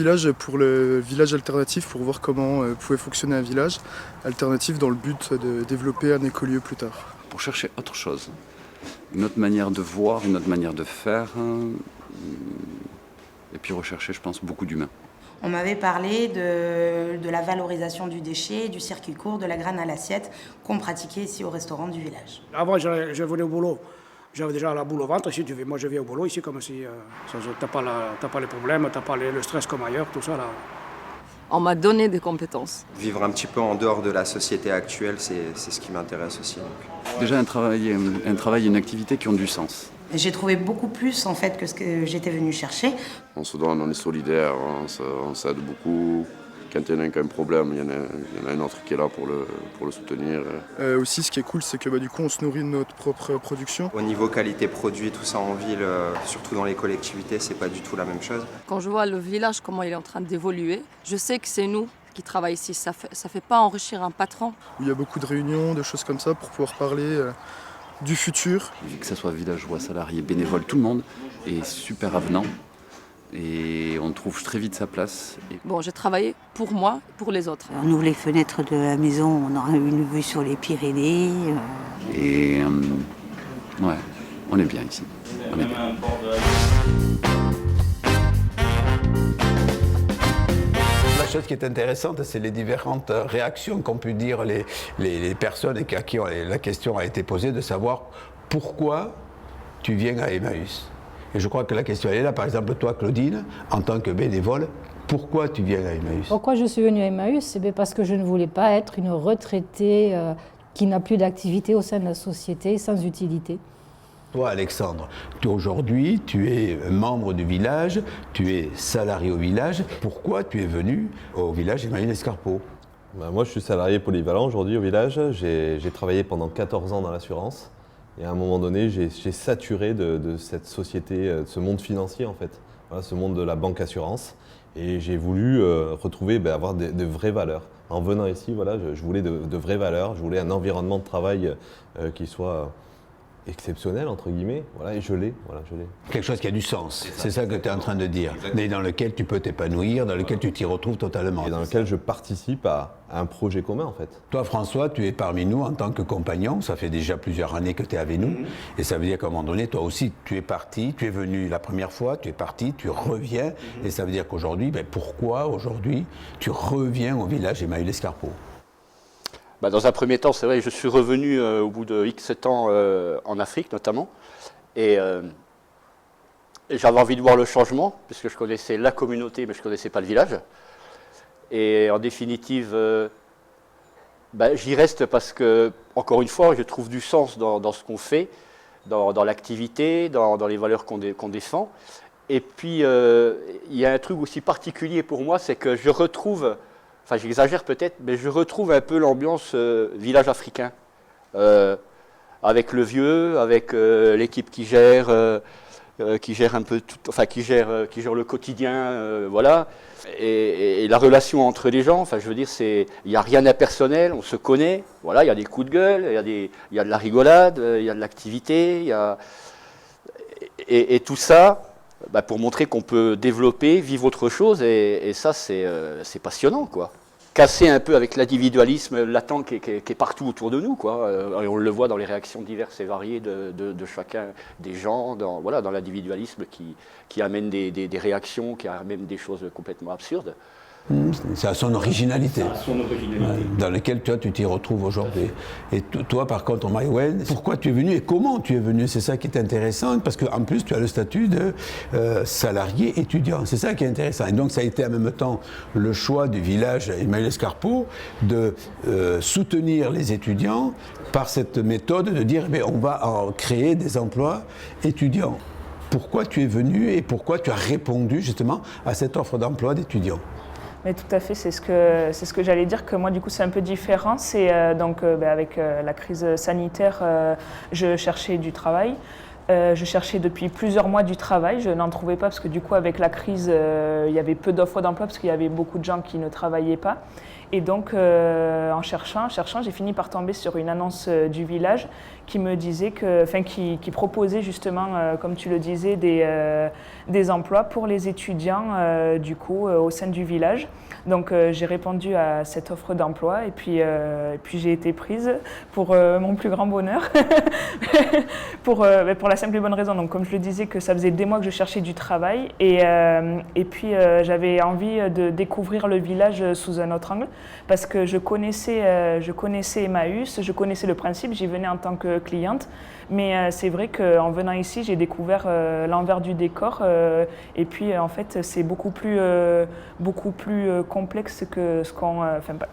village pour le village alternatif, pour voir comment pouvait fonctionner un village alternatif dans le but de développer un écolieu plus tard. Pour chercher autre chose, une autre manière de voir, une autre manière de faire, et puis rechercher, je pense, beaucoup d'humains. On m'avait parlé de la valorisation du déchet, du circuit court, de la graine à l'assiette qu'on pratiquait ici au restaurant du village. Avant, je venais au boulot. J'avais déjà la boule au ventre. Ici, moi, je viens au boulot ici comme si t'as pas les problèmes, t'as pas le stress comme ailleurs, tout ça là. On m'a donné des compétences. Vivre un petit peu en dehors de la société actuelle, c'est ce qui m'intéresse aussi. Donc. Déjà un travail et une activité qui ont du sens. J'ai trouvé beaucoup plus en fait que ce que j'étais venue chercher. On se donne, on est solidaire, on s'aide beaucoup. Quand il y en a un problème, il y en a un autre qui est là pour le soutenir. Aussi, ce qui est cool, c'est que du coup, on se nourrit de notre propre production. Au niveau qualité produit, tout ça en ville, surtout dans les collectivités, c'est pas du tout la même chose. Quand je vois le village, comment il est en train d'évoluer, je sais que c'est nous qui travaillons ici. Ça fait pas enrichir un patron. Où il y a beaucoup de réunions, de choses comme ça pour pouvoir parler du futur. Que ce soit villageois, salariés, bénévoles, tout le monde est super avenant. Et on trouve très vite sa place. Bon, j'ai travaillé pour moi, pour les autres. On ouvre les fenêtres de la maison, on aura une vue sur les Pyrénées. Et ouais, on est bien ici. On est bien. La chose qui est intéressante, c'est les différentes réactions qu'ont pu dire les personnes et à qui la question a été posée de savoir pourquoi tu viens à Emmaüs. Et je crois que la question est là. Par exemple, toi, Claudine, en tant que bénévole, pourquoi tu viens à Emmaüs? Pourquoi je suis venue à Emmaüs? Parce que je ne voulais pas être une retraitée qui n'a plus d'activité au sein de la société, sans utilité. Toi, Alexandre, aujourd'hui, tu es membre du village, tu es salarié au village. Pourquoi tu es venu au village Emmaüs-Escarpeau? Moi, je suis salarié polyvalent aujourd'hui au village. J'ai travaillé pendant 14 ans dans l'assurance. Et à un moment donné, j'ai saturé de cette société, de ce monde financier en fait, voilà, ce monde de la banque assurance. Et j'ai voulu retrouver, avoir de vraies valeurs. En venant ici, voilà, je voulais de vraies valeurs, je voulais un environnement de travail qui soit exceptionnel, entre guillemets, voilà, et je l'ai. Quelque chose qui a du sens, c'est ça que tu es en train de dire, mais dans lequel tu peux t'épanouir, dans lequel tu t'y retrouves totalement. Et dans lequel je participe à un projet commun, en fait. Toi, François, tu es parmi nous en tant que compagnon, ça fait déjà plusieurs années que tu es avec nous, et ça veut dire qu'à un moment donné, toi aussi, tu es parti, tu es venu la première fois, tu es parti, tu reviens, et ça veut dire qu'aujourd'hui, pourquoi aujourd'hui, tu reviens au village Emmaüs-Escarpeau? Dans un premier temps, c'est vrai, je suis revenu au bout de X temps en Afrique notamment, et j'avais envie de voir le changement, puisque je connaissais la communauté, mais je ne connaissais pas le village. Et en définitive, j'y reste parce que, encore une fois, je trouve du sens dans ce qu'on fait, dans l'activité, dans les valeurs qu'on défend. Et puis, il y a un truc aussi particulier pour moi, c'est que je retrouve... Enfin, j'exagère peut-être, mais je retrouve un peu l'ambiance village africain, avec le vieux, avec l'équipe qui gère un peu tout, enfin qui gère le quotidien, voilà, et la relation entre les gens. Enfin, je veux dire, il n'y a rien d'impersonnel, on se connaît, voilà, il y a des coups de gueule, il y a de la rigolade, il y a de l'activité, et tout ça. Pour montrer qu'on peut développer, vivre autre chose, et ça, c'est passionnant, quoi. Casser un peu avec l'individualisme latent qui est partout autour de nous, quoi. Et on le voit dans les réactions diverses et variées de chacun des gens, dans l'individualisme qui amène des réactions, qui amène des choses complètement absurdes. C'est à son originalité, dans laquelle toi tu t'y retrouves aujourd'hui. Et toi par contre, Maïwen, pourquoi tu es venu et comment tu es venu? C'est ça qui est intéressant, parce qu'en plus tu as le statut de salarié étudiant, c'est ça qui est intéressant. Et donc ça a été en même temps le choix du village Emmaüs-Escarpeau de soutenir les étudiants par cette méthode de dire on va créer des emplois étudiants. Pourquoi tu es venu et pourquoi tu as répondu justement à cette offre d'emploi d'étudiants? Mais tout à fait, c'est ce que j'allais dire, que moi du coup c'est un peu différent. C'est avec la crise sanitaire, je cherchais du travail. Je cherchais depuis plusieurs mois du travail, je n'en trouvais pas parce que du coup avec la crise, il y avait peu d'offres d'emploi parce qu'il y avait beaucoup de gens qui ne travaillaient pas. Et donc, en cherchant, j'ai fini par tomber sur une annonce du village qui me disait qui proposait justement, comme tu le disais, des emplois pour les étudiants du coup au sein du village. Donc, j'ai répondu à cette offre d'emploi et puis j'ai été prise pour mon plus grand bonheur, pour la simple et bonne raison. Donc, comme je le disais, que ça faisait des mois que je cherchais du travail et puis j'avais envie de découvrir le village sous un autre angle parce que je connaissais Emmaüs, je connaissais le principe, j'y venais en tant que cliente, mais c'est vrai qu'en venant ici, j'ai découvert l'envers du décor et puis en fait, c'est beaucoup plus complexe que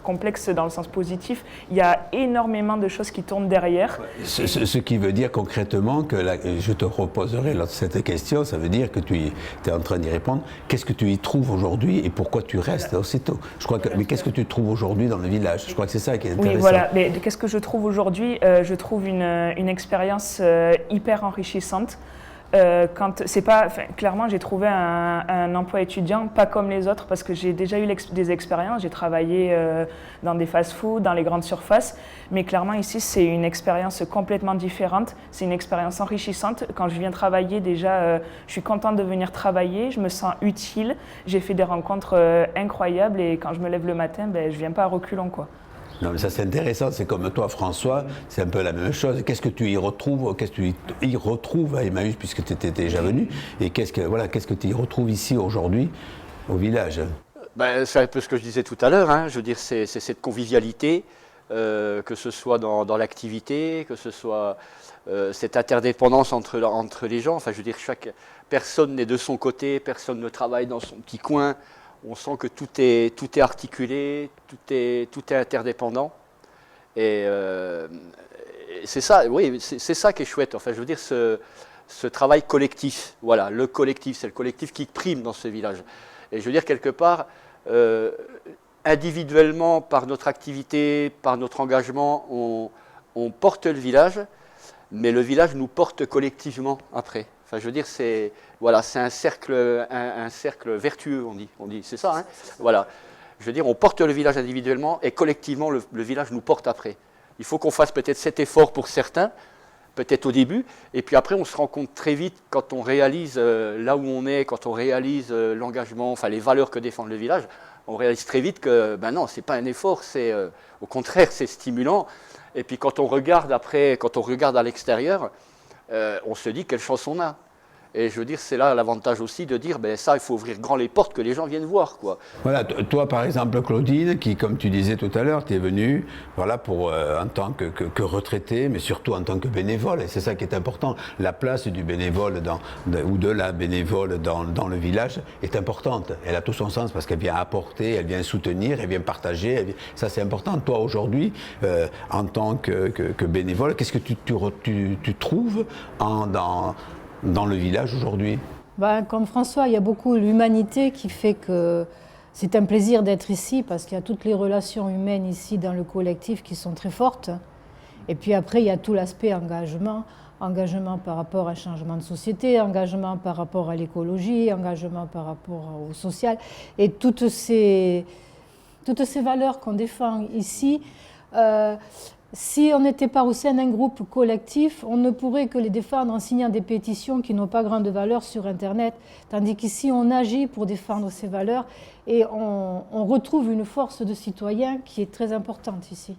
complexe dans le sens positif. Il y a énormément de choses qui tournent derrière. Ce qui veut dire concrètement que je te reposerai cette question, ça veut dire que tu es en train d'y répondre. Qu'est-ce que tu y trouves aujourd'hui et pourquoi tu restes aussitôt? Mais qu'est-ce que tu trouves aujourd'hui dans le village? Je crois que c'est ça qui est intéressant. Oui, voilà. Mais qu'est-ce que je trouve aujourd'hui? Je trouve une expérience hyper enrichissante. Clairement, j'ai trouvé un emploi étudiant pas comme les autres parce que j'ai déjà eu des expériences. J'ai travaillé dans des fast-food, dans les grandes surfaces, mais clairement ici c'est une expérience complètement différente. C'est une expérience enrichissante. Quand je viens travailler, déjà, je suis contente de venir travailler. Je me sens utile. J'ai fait des rencontres incroyables et quand je me lève le matin, je viens pas à reculons, quoi. Non, mais ça c'est intéressant, c'est comme toi François, c'est un peu la même chose. Qu'est-ce que tu y retrouves à Emmaüs puisque tu étais déjà venu et qu'est-ce que tu y retrouves ici aujourd'hui au village? C'est un peu ce que je disais tout à l'heure, hein. Je veux dire, c'est cette convivialité, que ce soit dans l'activité, que ce soit cette interdépendance entre les gens. Enfin, je veux dire, chaque personne n'est de son côté, personne ne travaille dans son petit coin. On sent que tout est articulé, tout est interdépendant. Et c'est ça, oui, c'est ça qui est chouette. Enfin, je veux dire, ce travail collectif. Voilà, le collectif, c'est le collectif qui prime dans ce village. Et je veux dire, quelque part, individuellement, par notre activité, par notre engagement, on porte le village, mais le village nous porte collectivement après. Enfin, je veux dire, c'est un cercle vertueux, on dit, c'est ça, hein? Voilà. Je veux dire, on porte le village individuellement et collectivement, le village nous porte après. Il faut qu'on fasse peut-être cet effort pour certains, peut-être au début, et puis après, on se rend compte très vite, quand on réalise là où on est, quand on réalise l'engagement, enfin les valeurs que défend le village, on réalise très vite que, non, c'est pas un effort, c'est au contraire, c'est stimulant. Et puis quand on regarde après, quand on regarde à l'extérieur, on se dit quelle chance on a. Et je veux dire, c'est là l'avantage aussi de dire, ça, il faut ouvrir grand les portes, que les gens viennent voir, quoi. Voilà, toi par exemple Claudine, qui comme tu disais tout à l'heure, tu es venue en tant que retraitée, mais surtout en tant que bénévole, et c'est ça qui est important. La place du bénévole ou de la bénévole dans le village est importante. Elle a tout son sens parce qu'elle vient apporter, elle vient soutenir, elle vient partager, ça c'est important. Toi aujourd'hui, en tant que bénévole, qu'est-ce que tu trouves dans le village aujourd'hui? Comme François, il y a beaucoup l'humanité qui fait que c'est un plaisir d'être ici parce qu'il y a toutes les relations humaines ici dans le collectif qui sont très fortes. Et puis après, il y a tout l'aspect engagement par rapport à un changement de société, engagement par rapport à l'écologie, engagement par rapport au social. Et toutes ces valeurs qu'on défend ici, si on n'était pas au sein d'un groupe collectif, on ne pourrait que les défendre en signant des pétitions qui n'ont pas grande valeur sur Internet. Tandis qu'ici, on agit pour défendre ces valeurs et on retrouve une force de citoyens qui est très importante ici.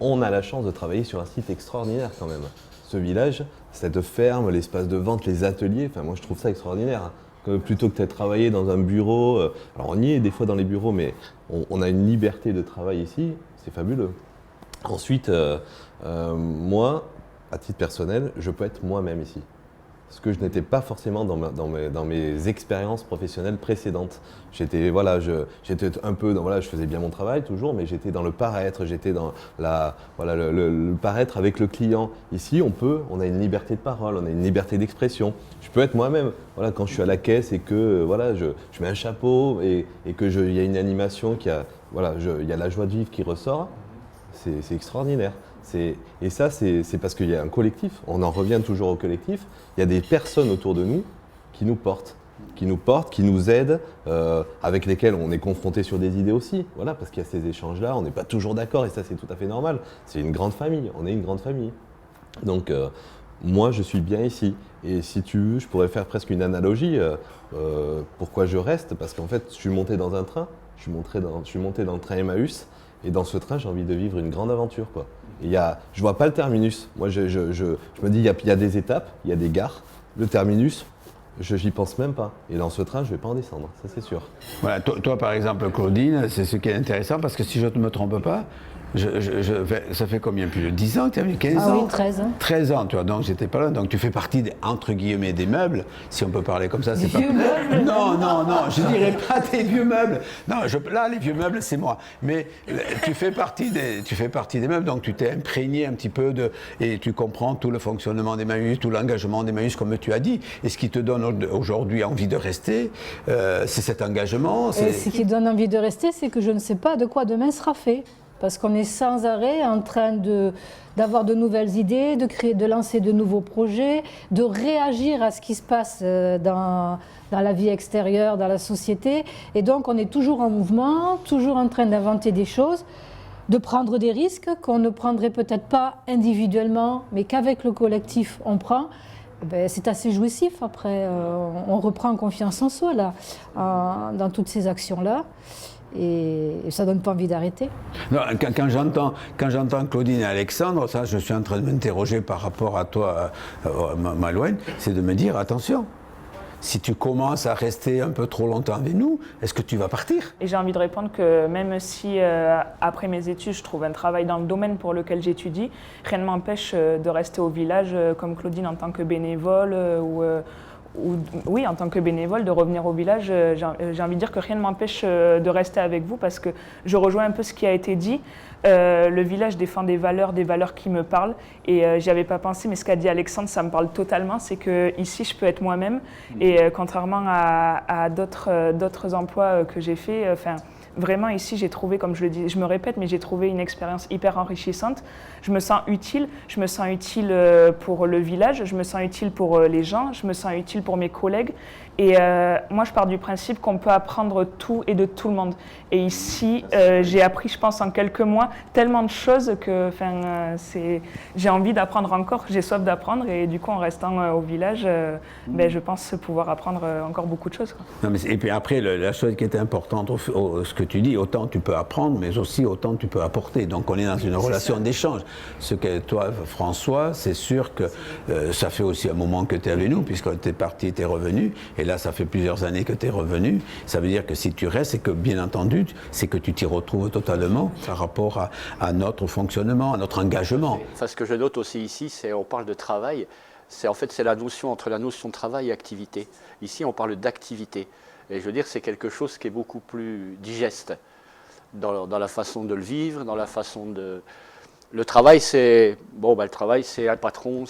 On a la chance de travailler sur un site extraordinaire quand même. Ce village, cette ferme, l'espace de vente, les ateliers, moi je trouve ça extraordinaire. Plutôt que d'être travaillé dans un bureau, alors on y est des fois dans les bureaux, mais on a une liberté de travail ici, c'est fabuleux. Ensuite, moi, à titre personnel, je peux être moi-même ici. Ce que je n'étais pas forcément dans mes expériences professionnelles précédentes. J'étais un peu je faisais bien mon travail toujours, mais j'étais dans le paraître, j'étais dans le paraître avec le client. Ici, on a une liberté de parole, on a une liberté d'expression. Je peux être moi-même. Voilà, quand je suis à la caisse et que je mets un chapeau et que il y a une animation il y a la joie de vivre qui ressort. C'est extraordinaire. Et ça, c'est parce qu'il y a un collectif. On en revient toujours au collectif. Il y a des personnes autour de nous qui nous portent. qui nous portent, qui nous aident, avec lesquels on est confronté sur des idées aussi. Voilà, parce qu'il y a ces échanges-là, on n'est pas toujours d'accord et ça c'est tout à fait normal. C'est une grande famille, on est une grande famille. Donc moi je suis bien ici. Et si tu veux, je pourrais faire presque une analogie. Pourquoi je reste? Parce qu'en fait, je suis monté dans un train, je suis monté dans le train Emmaüs, et dans ce train, j'ai envie de vivre une grande aventure, quoi. Et je vois pas le terminus. Moi, je me dis, il y a des étapes, il y a des gares. Le terminus, j'y pense même pas. Et dans ce train, je vais pas en descendre, ça c'est sûr. Voilà, toi, par exemple, Claudine, c'est ce qui est intéressant, parce que si je ne me trompe pas, ça fait combien? Plus de 10 ans que tu as vu? 15 ans? Ah oui, 13 ans. 13 ans, tu vois, donc j'étais pas là. Donc tu fais partie, entre guillemets, des meubles, si on peut parler comme ça. Des vieux meubles? Non, je dirais pas des vieux meubles. Non, là, les vieux meubles, c'est moi. Mais tu fais partie des meubles, donc tu t'es imprégné un petit peu et tu comprends tout le fonctionnement d'Emmaüs, tout l'engagement d'Emmaüs, comme tu as dit. Et ce qui te donne aujourd'hui envie de rester, c'est cet engagement. Et ce qui donne envie de rester, c'est que je ne sais pas de quoi demain sera fait. Parce qu'on est sans arrêt en train d'avoir de nouvelles idées, de lancer de nouveaux projets, de réagir à ce qui se passe dans la vie extérieure, dans la société. Et donc on est toujours en mouvement, toujours en train d'inventer des choses, de prendre des risques qu'on ne prendrait peut-être pas individuellement, mais qu'avec le collectif on prend. Ben, c'est assez jouissif après. On reprend confiance en soi là, dans toutes ces actions-là. Et ça ne donne pas envie d'arrêter. Quand j'entends Claudine et Alexandre, ça, je suis en train de m'interroger par rapport à toi, Malouane, c'est de me dire, attention, si tu commences à rester un peu trop longtemps avec nous, est-ce que tu vas partir? Et j'ai envie de répondre que même si après mes études, je trouve un travail dans le domaine pour lequel j'étudie, rien ne m'empêche de rester au village comme Claudine en tant que bénévole oui, en tant que bénévole, de revenir au village. J'ai envie de dire que rien ne m'empêche de rester avec vous parce que je rejoins un peu ce qui a été dit. Le village défend des valeurs qui me parlent et j'y avais pas pensé, mais ce qu'a dit Alexandre, ça me parle totalement. C'est que ici, je peux être moi-même et contrairement à d'autres emplois que j'ai fait, vraiment ici, j'ai trouvé, comme je le dis, je me répète, mais j'ai trouvé une expérience hyper enrichissante. Je me sens utile pour le village, je me sens utile pour les gens, je me sens utile pour mes collègues. Et moi, je pars du principe qu'on peut apprendre tout et de tout le monde. Et ici, j'ai appris, je pense, en quelques mois, tellement de choses que j'ai envie d'apprendre encore, j'ai soif d'apprendre. Et du coup, en restant au village, je pense pouvoir apprendre encore beaucoup de choses, quoi. Non, et puis après, la chose qui est importante, ce que tu dis, autant tu peux apprendre, mais aussi autant tu peux apporter. Donc on est dans une relation d'échange. Ce que toi, François, c'est sûr que ça fait aussi un moment que tu es avec nous, puisque tu es parti, tu es revenu. Et là, ça fait plusieurs années que tu es revenu. Ça veut dire que si tu restes, c'est que, bien entendu, c'est que tu t'y retrouves totalement par rapport à notre fonctionnement, à notre engagement. Enfin, ce que je note aussi ici, c'est on parle de travail. C'est la notion entre la notion de travail et activité. Ici, on parle d'activité. Et je veux dire, c'est quelque chose qui est beaucoup plus digeste dans la façon de le vivre, dans la façon de... Le travail, c'est un patron,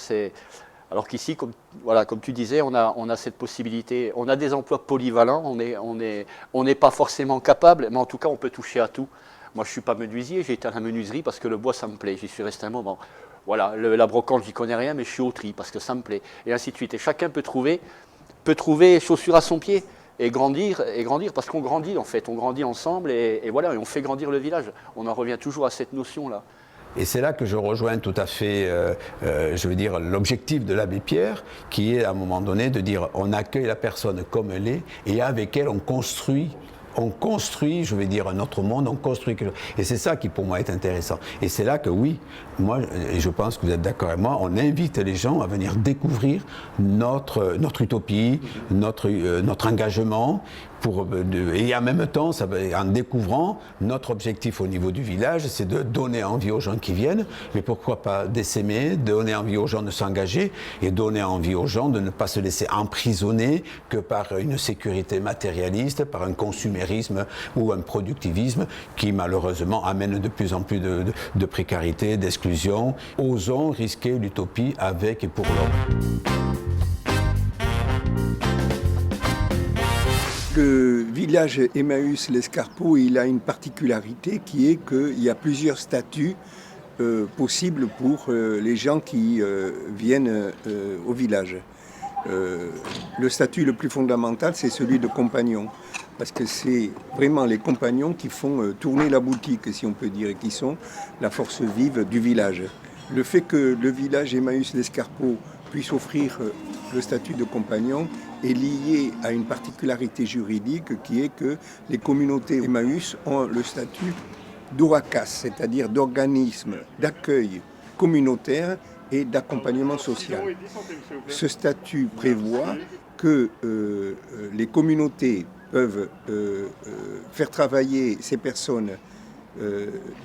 alors qu'ici, comme tu disais, on a cette possibilité, on a des emplois polyvalents, on n'est pas forcément capable, mais en tout cas, on peut toucher à tout. Moi, je ne suis pas menuisier, j'ai été à la menuiserie parce que le bois, ça me plaît, j'y suis resté un moment. Voilà, la brocante, j'y connais rien, mais je suis au tri parce que ça me plaît, et ainsi de suite. Et chacun peut trouver chaussures à son pied et grandir, parce qu'on grandit en fait, on grandit ensemble, et voilà, et on fait grandir le village. On en revient toujours à cette notion-là. Et c'est là que je rejoins tout à fait, l'objectif de l'abbé Pierre, qui est à un moment donné de dire on accueille la personne comme elle est, et avec elle on construit, un autre monde, on construit quelque chose. Et c'est ça qui, pour moi, est intéressant. Et c'est là que, oui, moi, et je pense que vous êtes d'accord avec moi, on invite les gens à venir découvrir notre utopie, notre engagement, et en même temps, en découvrant, notre objectif au niveau du village, c'est de donner envie aux gens qui viennent, mais pourquoi pas d'essaimer, donner envie aux gens de s'engager, et donner envie aux gens de ne pas se laisser emprisonner que par une sécurité matérialiste, par un consumérisme ou un productivisme qui malheureusement amène de plus en plus de précarité, d'exclusion. Osons risquer l'utopie avec et pour l'homme. Le village Emmaüs-l'Escarpeau, il a une particularité qui est qu'il y a plusieurs statuts possibles pour les gens qui viennent au village. le statut le plus fondamental, c'est celui de compagnon. Parce que c'est vraiment les compagnons qui font tourner la boutique, si on peut dire, et qui sont la force vive du village. Le fait que le village Emmaüs-l'Escarpeau puisse offrir le statut de compagnon est lié à une particularité juridique qui est que les communautés Emmaüs ont le statut d'OACAS, c'est-à-dire d'organisme d'accueil communautaire et d'accompagnement social. Ce statut prévoit que les communautés peuvent faire travailler ces personnes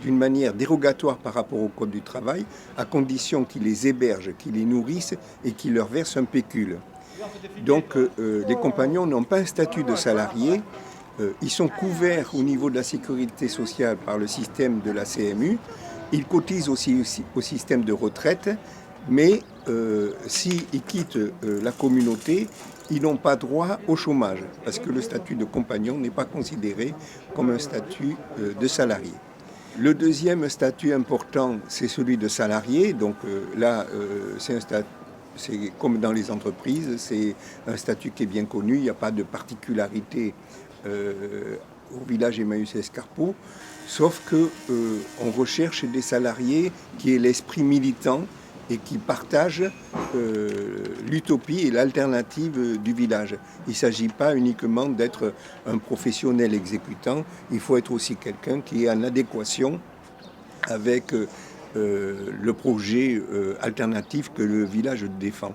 d'une manière dérogatoire par rapport au Code du travail, à condition qu'ils les hébergent, qu'ils les nourrissent et qu'ils leur versent un pécule. Donc les compagnons n'ont pas un statut de salarié, ils sont couverts au niveau de la sécurité sociale par le système de la CMU, ils cotisent aussi au système de retraite, mais s'ils quittent la communauté, ils n'ont pas droit au chômage, parce que le statut de compagnon n'est pas considéré comme un statut de salarié. Le deuxième statut important, c'est celui de salarié. Donc là, c'est comme dans les entreprises, c'est un statut qui est bien connu, il n'y a pas de particularité au village Emmaüs-Escarpeau, sauf qu'on recherche des salariés qui aient l'esprit militant et qui partagent l'utopie et l'alternative du village. Il ne s'agit pas uniquement d'être un professionnel exécutant, il faut être aussi quelqu'un qui est en adéquation avec le projet alternatif que le village défend.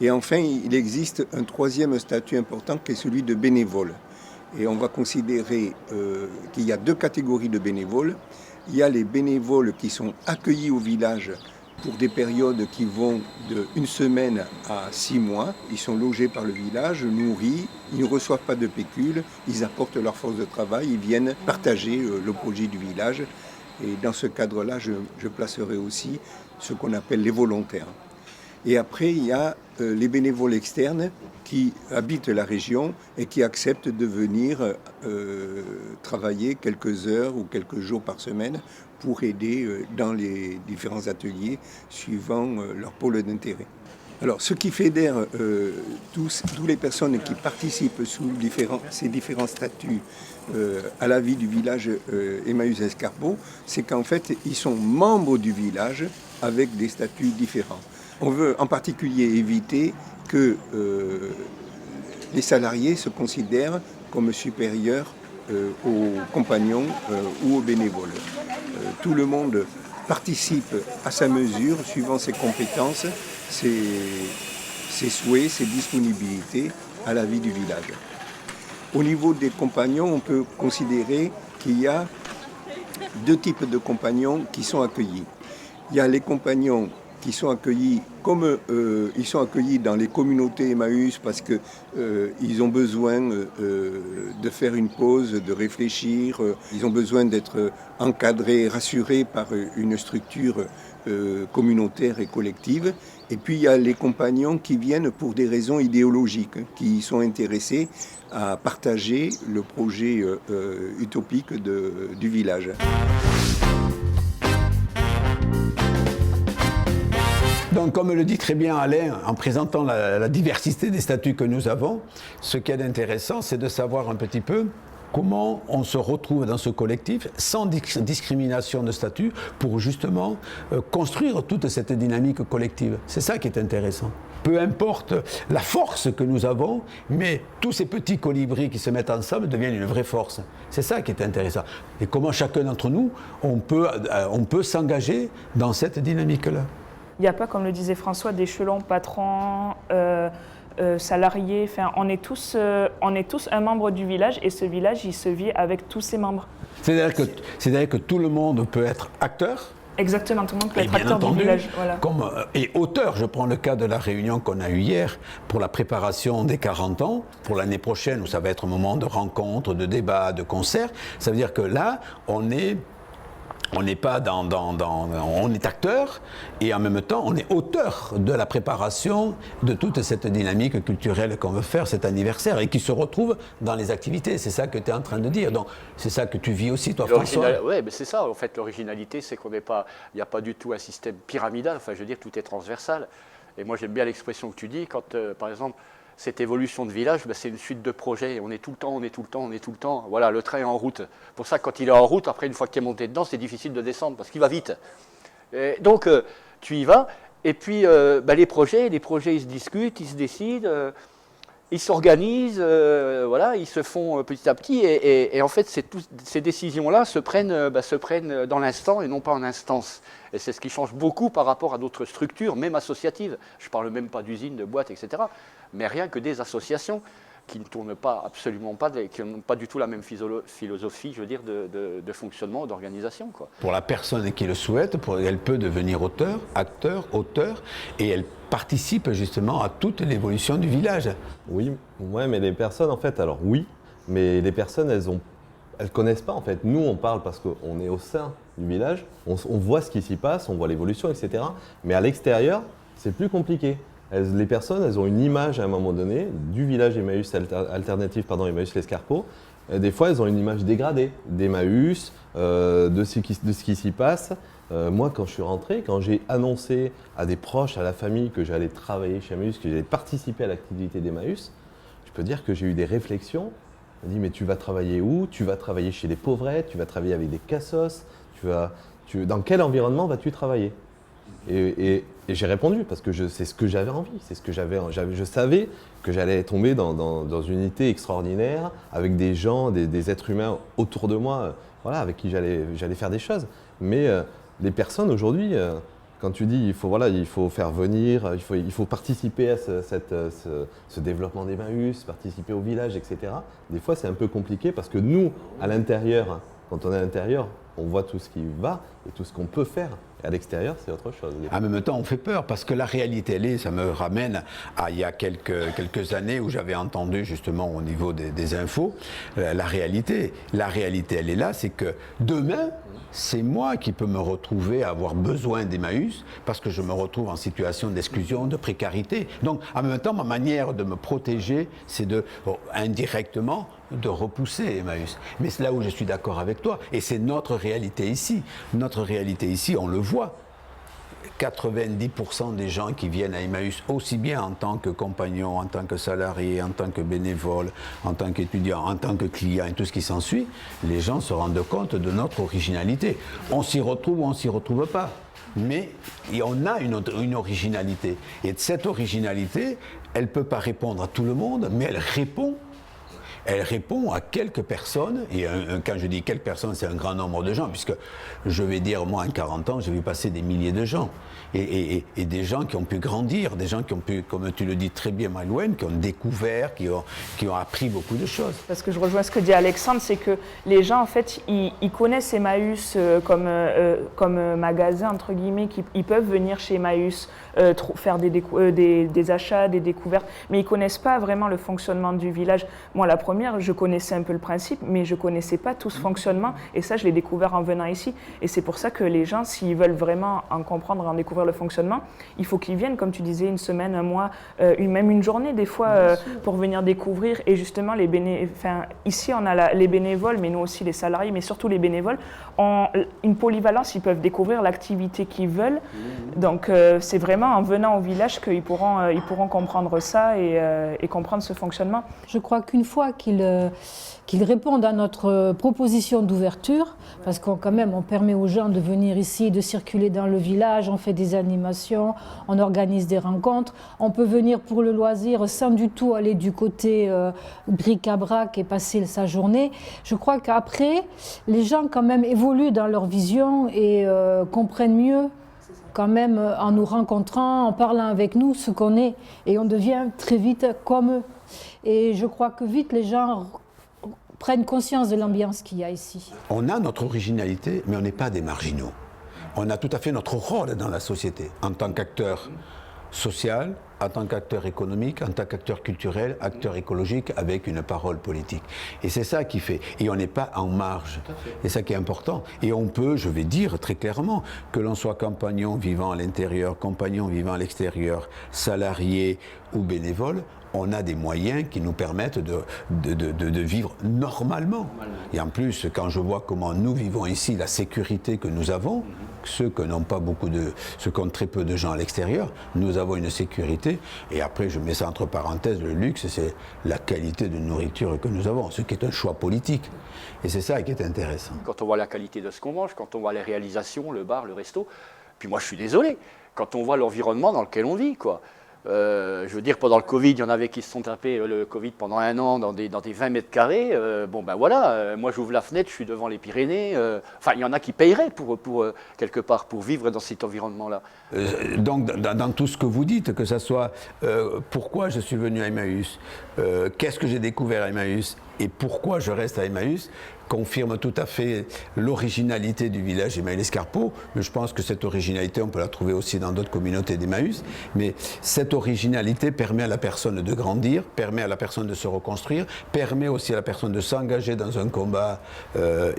Et enfin, il existe un troisième statut important qui est celui de bénévole. Et on va considérer qu'il y a deux catégories de bénévoles. Il y a les bénévoles qui sont accueillis au village pour des périodes qui vont d'1 semaine à 6 mois. Ils sont logés par le village, nourris, ils ne reçoivent pas de pécule, ils apportent leur force de travail, ils viennent partager le projet du village. Et dans ce cadre-là, je placerai aussi ce qu'on appelle les volontaires. Et après, il y a les bénévoles externes qui habitent la région et qui acceptent de venir travailler quelques heures ou quelques jours par semaine pour aider dans les différents ateliers suivant leur pôle d'intérêt. Alors, ce qui fédère toutes les personnes qui participent sous ces différents statuts à la vie du village Emmaüs-Escarpeau, c'est qu'en fait, ils sont membres du village avec des statuts différents. On veut en particulier éviter que les salariés se considèrent comme supérieurs aux compagnons ou aux bénévoles. Tout le monde participe à sa mesure, suivant ses compétences, ses souhaits, ses disponibilités à la vie du village. Au niveau des compagnons, on peut considérer qu'il y a deux types de compagnons qui sont accueillis. Il y a les compagnons qui sont accueillis comme ils sont accueillis dans les communautés Emmaüs parce qu'ils ont besoin de faire une pause, de réfléchir, ils ont besoin d'être encadrés, rassurés par une structure communautaire et collective. Et puis il y a les compagnons qui viennent pour des raisons idéologiques, qui sont intéressés à partager le projet utopique du village. Donc, comme le dit très bien Alain, en présentant la diversité des statuts que nous avons, ce qui est intéressant, c'est de savoir un petit peu comment on se retrouve dans ce collectif sans discrimination de statut pour justement construire toute cette dynamique collective. C'est ça qui est intéressant. Peu importe la force que nous avons, mais tous ces petits colibris qui se mettent ensemble deviennent une vraie force. C'est ça qui est intéressant. Et comment chacun d'entre nous, on peut s'engager dans cette dynamique-là. Il n'y a pas, comme le disait François, d'échelon patron, salarié. Enfin, on est tous un membre du village et ce village, il se vit avec tous ses membres. C'est-à-dire que tout le monde peut être acteur. Exactement, tout le monde peut être acteur entendu, du village. Voilà. Et auteur, je prends le cas de la réunion qu'on a eue hier pour la préparation des 40 ans, pour l'année prochaine où ça va être un moment de rencontre, de débat, de concert. Ça veut dire que là, on est acteur et en même temps on est auteur de la préparation de toute cette dynamique culturelle qu'on veut faire, cet anniversaire, et qui se retrouve dans les activités. C'est ça que tu es en train de dire. Donc c'est ça que tu vis aussi, toi, François. Oui, c'est ça. En fait, l'originalité, c'est qu'il n'y a pas du tout un système pyramidal. Enfin, je veux dire, tout est transversal. Et moi, j'aime bien l'expression que tu dis, quand, par exemple, cette évolution de village, c'est une suite de projets. On est tout le temps. Voilà, le train est en route. Pour ça, quand il est en route, après, une fois que tu es monté dedans, c'est difficile de descendre parce qu'il va vite. Et donc, tu y vas. Et puis, les projets, ils se discutent, ils se décident, ils s'organisent, voilà, ils se font petit à petit. Et en fait, ces décisions-là se prennent dans l'instant et non pas en instance. Et c'est ce qui change beaucoup par rapport à d'autres structures, même associatives. Je ne parle même pas d'usines, de boîtes, etc. Mais rien que des associations qui ne tournent pas, absolument pas, qui n'ont pas du tout la même philosophie, je veux dire, de fonctionnement, d'organisation, quoi. Pour la personne qui le souhaite, elle peut devenir acteur, et elle participe justement à toute l'évolution du village. Oui, ouais, mais les personnes, en fait, alors oui, mais les personnes, elles connaissent pas, en fait. Nous, on parle parce qu'on est au sein du village, on voit ce qui s'y passe, on voit l'évolution, etc. Mais à l'extérieur, c'est plus compliqué. Les personnes, elles ont une image à un moment donné du village Emmaüs alternatif, Emmaüs l'Escarpeau. Des fois, elles ont une image dégradée d'Emmaüs, de ce qui s'y passe. Moi, quand je suis rentré, quand j'ai annoncé à des proches, à la famille que j'allais travailler chez Emmaüs, que j'allais participer à l'activité d'Emmaüs, je peux dire que j'ai eu des réflexions. On m'a dit, mais tu vas travailler où? Tu vas travailler chez les pauvrettes, tu vas travailler avec des cassos, dans quel environnement vas-tu travailler? Et j'ai répondu parce que c'est ce que j'avais envie, je savais que j'allais tomber dans une unité extraordinaire avec des gens, des êtres humains autour de moi, voilà, avec qui j'allais faire des choses. Mais les personnes aujourd'hui, quand tu dis il faut faire venir, il faut participer à ce développement d'Emmaüs, participer au village, etc. Des fois c'est un peu compliqué parce que nous, à l'intérieur, quand on est à l'intérieur, on voit tout ce qui va et tout ce qu'on peut faire. Et à l'extérieur, c'est autre chose. En même temps, on fait peur parce que la réalité, ça me ramène à il y a quelques années où j'avais entendu justement au niveau des infos, la réalité, elle est là, c'est que demain, c'est moi qui peux me retrouver à avoir besoin d'Emmaüs parce que je me retrouve en situation d'exclusion, de précarité. Donc, en même temps, ma manière de me protéger, c'est indirectement, de repousser Emmaüs. Mais c'est là où je suis d'accord avec toi. Et c'est notre réalité ici. Notre réalité ici, on le voit. 90% des gens qui viennent à Emmaüs, aussi bien en tant que compagnons, en tant que salariés, en tant que bénévoles, en tant qu'étudiants, en tant que clients et tout ce qui s'ensuit, les gens se rendent compte de notre originalité. On s'y retrouve ou on ne s'y retrouve pas. Mais on a une originalité. Et cette originalité, elle ne peut pas répondre à tout le monde, mais elle répond à quelques personnes, et quand je dis quelques personnes, c'est un grand nombre de gens, puisque je vais dire, moi, en 40 ans, j'ai vu passer des milliers de gens, et des gens qui ont pu grandir, des gens qui ont pu, comme tu le dis très bien, Maïwenn, qui ont découvert, qui ont appris beaucoup de choses. Parce que je rejoins ce que dit Alexandre, c'est que les gens, en fait, ils connaissent Emmaüs comme magasin, entre guillemets, ils peuvent venir chez Emmaüs, faire des achats, des découvertes, mais ils ne connaissent pas vraiment le fonctionnement du village. Moi, la première, je connaissais un peu le principe, mais je ne connaissais pas tout ce fonctionnement, et ça, je l'ai découvert en venant ici. Et c'est pour ça que les gens, s'ils veulent vraiment en comprendre, en découvrir le fonctionnement, il faut qu'ils viennent, comme tu disais, une semaine, un mois, même une journée, des fois, pour venir découvrir. Et justement, ici, on a les bénévoles, mais nous aussi les salariés, mais surtout les bénévoles, ont une polyvalence, ils peuvent découvrir l'activité qu'ils veulent. Donc, c'est vraiment en venant au village qu'ils pourront comprendre ça et comprendre ce fonctionnement. Je crois qu'une fois qu'ils répondent à notre proposition d'ouverture, parce qu'on quand même on permet aux gens de venir ici, de circuler dans le village, on fait des animations, on organise des rencontres, on peut venir pour le loisir sans du tout aller du côté bric-à-brac et passer sa journée. Je crois qu'après, les gens quand même évoluent dans leur vision et comprennent mieux quand même en nous rencontrant, en parlant avec nous, ce qu'on est, et on devient très vite comme eux. Et je crois que vite les gens prennent conscience de l'ambiance qu'il y a ici. On a notre originalité, mais on n'est pas des marginaux. On a tout à fait notre rôle dans la société, en tant qu'acteur social, en tant qu'acteur économique, en tant qu'acteur culturel, acteur écologique, avec une parole politique. Et c'est ça qui fait. Et on n'est pas en marge. C'est ça qui est important. Et on peut, je vais dire très clairement, que l'on soit compagnon vivant à l'intérieur, compagnon vivant à l'extérieur, salarié ou bénévole, on a des moyens qui nous permettent de vivre normalement. Et en plus, quand je vois comment nous vivons ici, la sécurité que nous avons, ceux qu'ont très peu de gens à l'extérieur, nous avons une sécurité. Et après, je mets ça entre parenthèses, le luxe, c'est la qualité de nourriture que nous avons, ce qui est un choix politique. Et c'est ça qui est intéressant. Quand on voit la qualité de ce qu'on mange, quand on voit les réalisations, le bar, le resto, puis moi je suis désolé, quand on voit l'environnement dans lequel on vit, quoi. Je veux dire, pendant le Covid, il y en avait qui se sont tapés le Covid pendant 1 an dans des 20 mètres carrés. Bon, ben voilà, moi j'ouvre la fenêtre, je suis devant les Pyrénées. Enfin, il y en a qui paieraient pour quelque part, pour vivre dans cet environnement-là. Donc, dans tout ce que vous dites, que ce soit pourquoi je suis venu à Emmaüs, qu'est-ce que j'ai découvert à Emmaüs et pourquoi je reste à Emmaüs, confirme tout à fait l'originalité du village Emmaüs-Escarpeau, mais je pense que cette originalité, on peut la trouver aussi dans d'autres communautés d'Emmaüs, mais cette originalité permet à la personne de grandir, permet à la personne de se reconstruire, permet aussi à la personne de s'engager dans un combat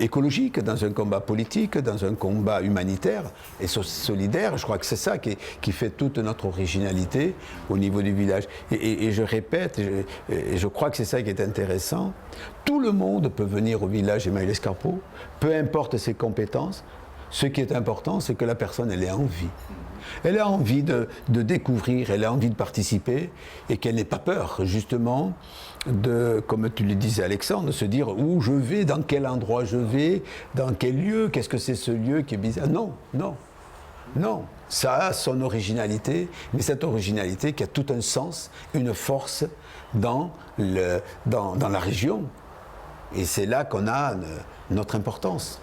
écologique, dans un combat politique, dans un combat humanitaire et solidaire. Je crois que c'est ça qui fait toute notre originalité au niveau du village. Et je répète, et je crois que c'est ça qui est intéressant, tout le monde peut venir au village Emmaüs-Escarpeau, peu importe ses compétences. Ce qui est important, c'est que la personne, elle ait envie. Elle a envie de découvrir, elle a envie de participer et qu'elle n'ait pas peur, justement, comme tu le disais Alexandre, de se dire où je vais, dans quel endroit je vais, dans quel lieu, qu'est-ce que c'est ce lieu qui est bizarre. Non, non, non. Ça a son originalité, mais cette originalité qui a tout un sens, une force dans la région. Et c'est là qu'on a notre importance.